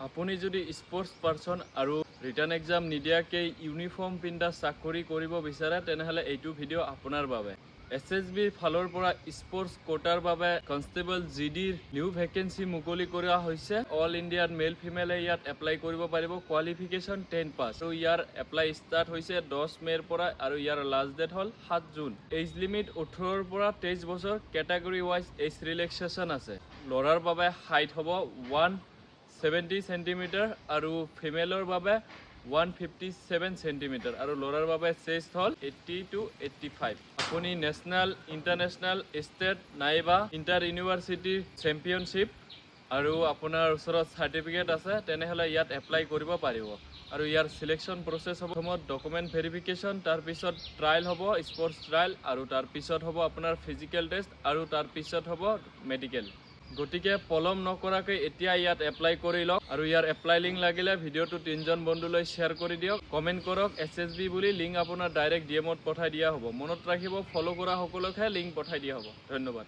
আপুনি যদি sports person আৰু ৰিটাৰ্ণ এক্সাম নিদিয়াকৈ ইউনিফৰ্ম পিন্ধা চাকৰি কৰিব বিচাৰে তেনেহ'লে এইটো ভিডিঅ' আপোনাৰ বাবে। SSBৰ ফালৰ পৰা স্পৰ্টছ কোটাৰ বাবে কনষ্টেবল GDৰ নিউ ভেকেঞ্চি মুকলি কৰা হৈছে। অল ইণ্ডিয়াত মেল ফিমেলে ইয়াত এপ্লাই কৰিব পাৰিব। কোৱালিফিকেশ্যন 10 পাছ আৰু ইয়াৰ এপ্লাই ষ্টাৰ্ট হৈছে 10 মে'ৰ পৰা আৰু ইয়াৰ লাষ্ট ডেট হ'ল 7 জুন। এজ লিমিট 18ৰ পৰা 23 বছৰ। কেটেগৰী ৱাইজ এজ ৰিলেক্সেশ্যন আছে। ল'ৰাৰ বাবে হাইট হ'ব 170 চেণ্টিমিটাৰ আৰু ফিমেলৰ বাবে 157 চেণ্টিমিটাৰ আৰু ল'ৰাৰ বাবে চেষ্ট হ'ল 80 to 85। আপুনি নেশ্যনেল, ইণ্টাৰনেশ্যনেল, ষ্টেট নাইবা ইণ্টাৰ ইউনিভাৰ্চিটিৰ চেম্পিয়নশ্বিপ আৰু আপোনাৰ ওচৰত চাৰ্টিফিকেট আছে তেনেহ'লে ইয়াত এপ্লাই কৰিব পাৰিব। আৰু ইয়াৰ চিলেকশ্যন প্ৰচেছ হ'ব প্ৰথমত ডকুমেণ্ট ভেৰিফিকেশ্যন, তাৰপিছত ট্ৰায়েল হ'ব, স্পৰ্টছ ট্ৰায়েল আৰু তাৰপিছত হ'ব আপোনাৰ ফিজিকেল টেষ্ট আৰু তাৰপিছত হ'ব মেডিকেল। গতিকে পলম নকৰাকৈ এতিয়া ইয়াত এপ্লাই কৰি লওক আৰু ইয়াৰ এপ্লাই লিংক লাগিলে ভিডিঅ'টো 3জন বন্ধুলৈ শ্বেয়াৰ কৰি দিয়ক। কমেণ্ট কৰক SSB বুলি, লিংক আপোনাৰ ডাইৰেক্ট DMত পঠাই দিয়া হ'ব। মনত ৰাখিব, ফ'ল' কৰা সকলোকহে লিংক পঠাই দিয়া হ'ব। ধন্যবাদ।